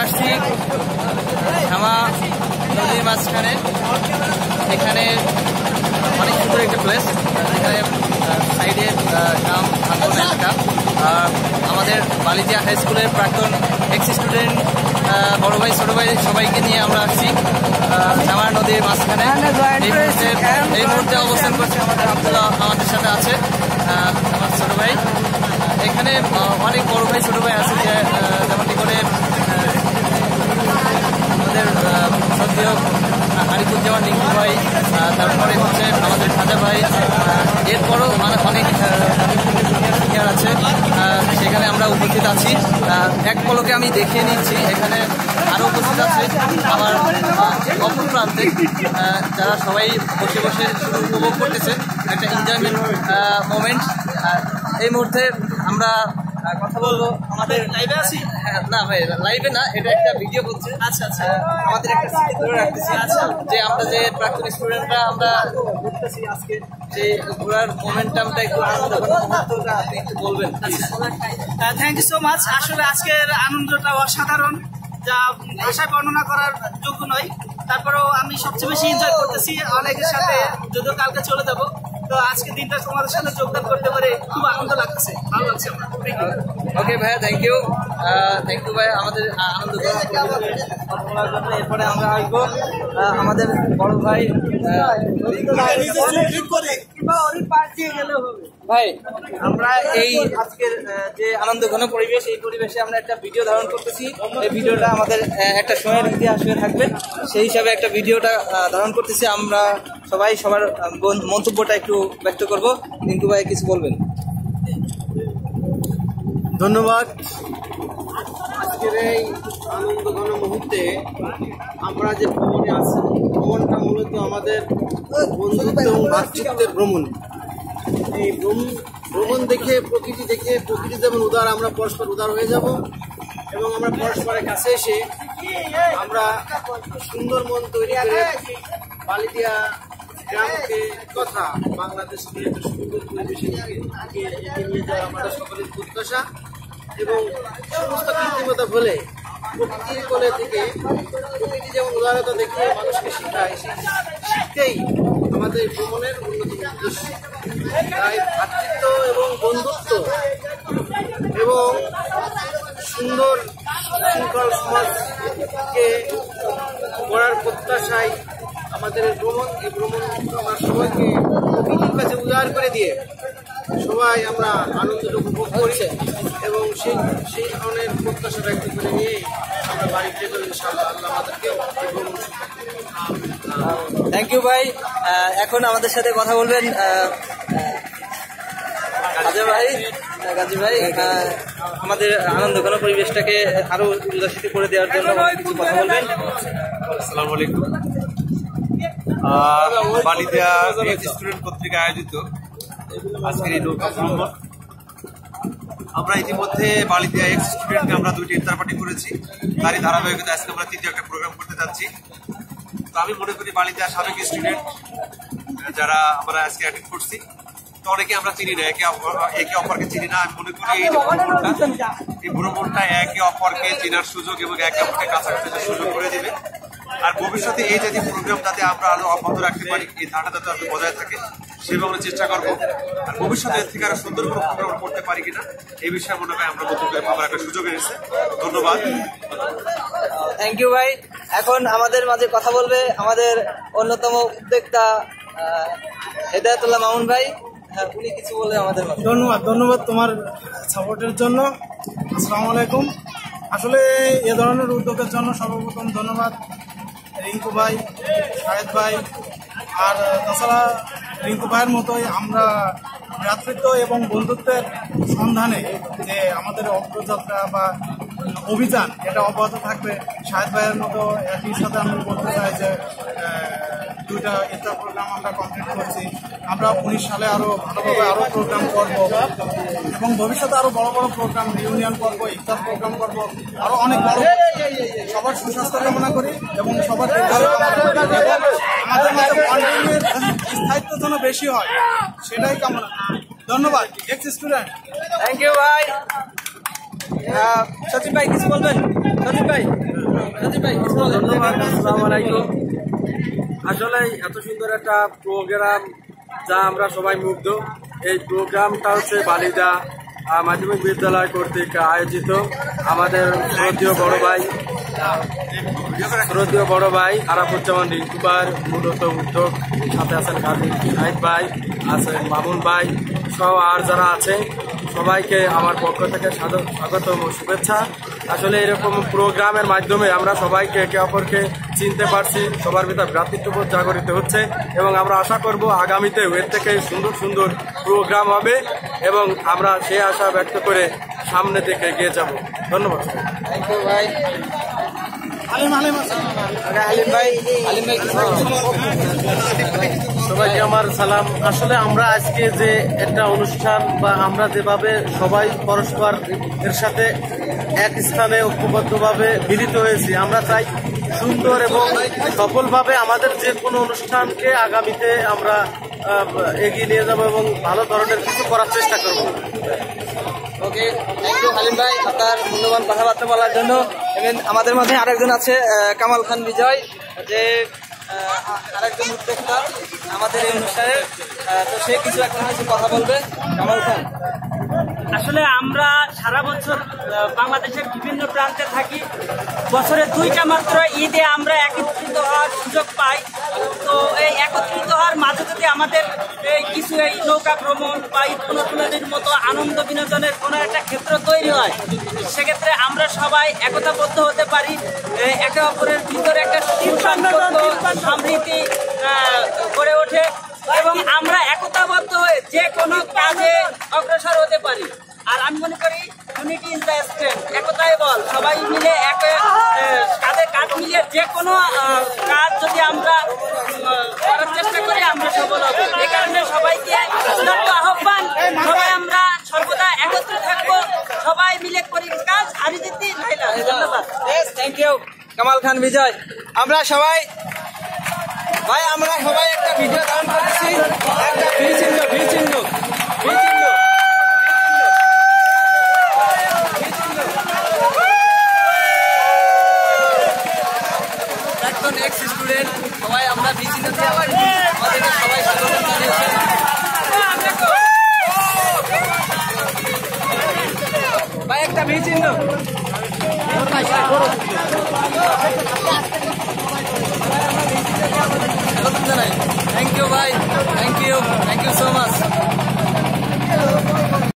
আসছি ঝামা নদীর মাঝখানে। এখানে অনেক সুন্দর একটা প্লেস, এখানে সাইডে গ্রাম ভাঙ্গন এলাকা। আমাদের বালিজিয়া হাই স্কুলের প্রাক্তন এক্স স্টুডেন্ট, বড় ভাই ছোট ভাই সবাইকে নিয়ে আমরা আসছি ঝামা নদীর মাঝখানে। এই মুহূর্তে অবস্থান করছে আমাদের আব্দুল্লাহ আমাদের সাথে আছে, আমার ছোট ভাই। এখানে অনেক বড় ভাই ছোট ভাই আছে, যে যেমনটি করে আমাদের সদ্য আরিফুজ্জামান রিঙ্কু ভাই, তারপরে হচ্ছে আমাদের খাজা ভাই, এরপরও অনেক সিনিয়র আছে, সেখানে আমরা উপস্থিত আছি। এক পলকে আমি দেখিয়ে নিচ্ছি, এখানে আরও উপস্থিত আছে আমার অপর প্রান্তে, যারা সবাই বসে বসে শুধু উপভোগ করতেছে একটা এনজয়মেন্ট মোমেন্ট। এই মুহূর্তে আমরা কথা বলবো আমাদের লাইভে আছি। না ভাই, লাইভে না, এটা একটা ভিডিও করছে। আচ্ছা আচ্ছা, আমাদের একটা স্মৃতি ধরে রাখতেছি। আচ্ছা, যে আমরা যে প্রাক্তন স্টুডেন্টরা আমরা ঘুরতেছি আজকে, যে ঘোরার মোমেন্টামটা একটু আনন্দটা আপনি একটু বলবেন। Thank you so much. আসলে আজকের আনন্দটা অসাধারণ, যা ভাষায় বর্ণনা করার যোগ্য নয়। তারপরেও আমি সবচেয়ে বেশি এনজয় করতেছি অনেকের সাথে, যদিও কালকে চলে যাব। তো আজকে দিনটা তোমাদের সাথে যোগদান করতে পারে খুব আনন্দ লাগতেছে, ভালো লাগছে আমার। ওকে ভাইয়া, থ্যাংক ইউ ভাইয়া আমাদের আনন্দ এরপরে আমরা আসবো আমাদের বড় ভাই। ভাই, আমরা এই আজকের যে আনন্দ ঘন পরিবেশ, এই পরিবেশে আমরা একটা ভিডিও ধারণ করতেছি। এই ভিডিওটা আমাদের একটা সময়ের ইতিহাস হয়ে থাকবে, সেই হিসাবে একটা ভিডিওটা ধারণ করতেছি। আমরা সবাই সবার মন্তব্যটা একটু ব্যক্ত করবো। রিঙ্কু ভাই কিছু বলবেন? ধন্যবাদ। আজকের এই আনন্দ ঘন মুহূর্তে আমরা যে ভ্রমণে আছি, ভ্রমণটা মূলত আমাদের বন্ধুত্ব এবং ভাতৃত্বের ভ্রমণ। এই ভ্রমণ দেখে, প্রকৃতি যেমন উদার, আমরা পরস্পর উদার হয়ে যাব এবং আমরা পরস্পরের কাছে এসে আমরা সুন্দর মন তৈরি করে বালিজিয়া গ্রামকে তথা বাংলাদেশকে একটা সুন্দর পরিবেশে নিয়ে যাওয়া আমাদের সকলের প্রত্যাশা। এবং সমস্ত কৃত্রিমতা বলে প্রকৃতির কোলে থেকে, প্রকৃতি যেমন উদারতা দেখিয়ে মানুষকে শিখায়, শিখতেই আমাদের ভ্রমণের অন্যতম উদ্দেশ্য। তাই ভ্রাতৃত্ব এবং বন্ধুত্ব এবং সুন্দর শৃঙ্খল সমাজকে গড়ার প্রত্যাশায় আমাদের এই ভ্রমণ আমরা সবাইকে প্রকৃতির কাছে উদার করে দিয়ে সবাই আমরা আনন্দটা উপভোগ করি এবং সেই ধরনের প্রত্যাশা ব্যক্ত করে নিয়ে আমরা বাড়িতে চলে ইনশাআল্লাহ। আল্লাহ আমাদেরকে থ্যাংক ইউ ভাই। এখন আমাদের সাথে কথা বলবেন গাজী ভাই, আমাদের আনন্দ ঘন পরিবেশটাকে আরো উল্লাসিত করে দেওয়ার জন্য কিছু কথা বলবেন। আসসালামু আলাইকুম। বালিজিয়া স্টুডেন্ট কর্তৃক আয়োজিত আজকের এই নৌকা ভ্রমণ, আমরা ইতিমধ্যে বালিজিয়া এক্স স্টুডেন্টকে আমরা 2টি ইফতার পার্টি করেছি। তারই ধারাবাহিকতা আজকে আমরা 3টি একটা প্রোগ্রাম করতে যাচ্ছি। তো আমি মনে করি বালিজিয়া সাবেক স্টুডেন্ট যারা আমরা আজকে অ্যাটেন্ড করছি, তো অনেকে আমরা চিনি না, একে অপরকে চিনি না। আমি মনে করি এই ভ্রমণটা একে অপরকে চেনার সুযোগ এবং একে অপরকে কাছাকাছি সুযোগ করে দেবে। আর ভবিষ্যতে এই জাতীয় প্রোগ্রাম যাতে আমরা আরো অব্যাহত রাখতে পারি, এই ধারণা যাতে বজায় থাকে সেভাবে আমরা চেষ্টা করবো। আর ভবিষ্যতে এর থেকে আরো সুন্দর কোনো প্রোগ্রাম করতে পারি কিনা এই বিষয়ে মনে হয় আমরা নতুন করে ভাবার একটা সুযোগ এসেছে। ধন্যবাদ। থ্যাংক ইউ ভাই। এখন আমাদের মাঝে কথা বলবে আমাদের অন্যতম উদ্যোক্তা হেদায়েতুল্লাহ মামুন ভাই। উনি কিছু বলে আমাদের মাঝে। ধন্যবাদ তোমার সাপোর্টের জন্য। আসসালামু আলাইকুম। আসলে এ ধরনের উদ্যোগের জন্য সর্বপ্রথম ধন্যবাদ রিঙ্কু ভাই, শাহেদ ভাই। আর তাছাড়া রিঙ্কু ভাইয়ের মতোই আমরা ভ্রাতৃত্ব এবং বন্ধুত্বের সন্ধানে যে আমাদের অগ্রযাত্রা বা অভিযান, এটা অব্যাহত থাকবে। শাহেদ ভাইয়ের মতো একই সাথে আমি বলতে চাই যে 2টা ইফতার প্রোগ্রাম আমরা কমপ্লিট করছি। আমরা 19 সালে আরও ভালোভাবে আরও প্রোগ্রাম করব এবং ভবিষ্যতে আরও বড় বড় প্রোগ্রাম, রিউনিয়ন করব, ইফতার প্রোগ্রাম করব, আরও অনেক বড়। সবার সুস্বাস্থ্য কামনা করি এবং সবার আমাদের মধ্যে বন্ডিংয়ের স্থায়িত্ব যেন বেশি হয়, সেটাই কামনা। ধন্যবাদ এক্স স্টুডেন্ট। থ্যাংক ইউ ভাই। সচিন ভাই কিছু বলবেন? সচিন ভাই কিছু বলবেন? ধন্যবাদ। আসসালামু আলাইকুম। আসলে এত সুন্দর একটা প্রোগ্রাম যা আমরা সবাই মুগ্ধ। এই প্রোগ্রামটা হচ্ছে বালিদা মাধ্যমিক বিদ্যালয় কর্তৃক আয়োজিত। আমাদের শ্রদ্ধেয় বড় ভাই আরাফুজ্জামান রিঙ্কুবার মূলত উদ্যোগ, সাথে আছেন কাজী শাহিদ ভাই, আছেন মামুন ভাই সহ আর যারা আছে সবাইকে আমার পক্ষ থেকে স্বাগত ও শুভেচ্ছা। আসলে এরকম প্রোগ্রামের মাধ্যমে আমরা সবাইকে একে অপরকে চিনতে পারছি, সবার ভিতর ভ্রাতৃত্ববোধ জাগরিত হচ্ছে এবং আমরা আশা করব আগামীতে এর থেকে সুন্দর সুন্দর প্রোগ্রাম হবে এবং আমরা সেই আশা ব্যক্ত করে সামনে থেকে এগিয়ে যাব। ধন্যবাদ। থ্যাংক ইউ ভাই। আলিম ভাই কিছু বলবেন? সবাইকে আমার সালাম। আসলে আমরা আজকে যে একটা অনুষ্ঠান বা আমরা যেভাবে সবাই পরস্পর এর সাথে এক স্থানে ঐক্যবদ্ধভাবে মিলিত হয়েছি, আমরা চাই সুন্দর এবং সফলভাবে আমাদের যে কোনো অনুষ্ঠানকে আগামীতে আমরা এগিয়ে নিয়ে যাব এবং ভালো ধরনের কিছু করার চেষ্টা করব। ওকে, থ্যাংক ইউ হালিম ভাই আপনার মূল্যবান কথাবার্তা বলার জন্য। এবং আমাদের মাঝে আরেকজন আছে কামাল খান বিজয়, যে আরেকজন উদ্যোক্তা আমাদের এই অনুষ্ঠানের। তো সে কিছু একটা হয়তো কথা বলবে। কামাল খান। আসলে আমরা সারা বছর বাংলাদেশের বিভিন্ন প্রান্তে থাকি। বছরে 2টা মাত্র ঈদে আমরা একত্রিত হওয়ার সুযোগ পাই। তো এই একত্রিত হওয়ার মাঝে যদি আমাদের কিছু এই নৌকা ভ্রমণ বা ঈদ পুনর্মিলনীর মতো আনন্দ বিনোদনের কোনো একটা ক্ষেত্র তৈরি হয়, সেক্ষেত্রে আমরা সবাই একতাবদ্ধ হতে পারি, একে অপরের ভিতরে একটা সমৃদ্ধি গড়ে ওঠে এবং আমরা একতাবদ্ধ হয়ে যে কোনো কাজে অগ্রসর হতে পারি। আর আমি মনে করি ইউনিটি ইজ দ্য স্ট্রেংথ, একতাই বল। সবাই মিলে কাঁধে কাঁধ মিলিয়ে যে কোনো কাজ যদি আমরা করার চেষ্টা করি আমরা সফল হব। এই কারণে সবাইকে আহ্বান, সবাই আমরা সর্বদা একত্রে থাকবো, সবাই মিলে করি কাজ। হারি জিতি নাইলা। ধন্যবাদ। থ্যাংক ইউ কামাল খান বিজয়। আমরা সবাই একটা ভিডিও ধারণ করেছি, একটা ভি চিহ্ন একজন এক্স স্টুডেন্ট সবাই আমরা ভি চিহ্ন দিয়ে আমাদেরকে সবাই স্বাগত জানিয়েছেন। ভাই একটা ভি চিহ্ন। থ্যাংক ইউ ভাই, থ্যাংক ইউ সো মাচ।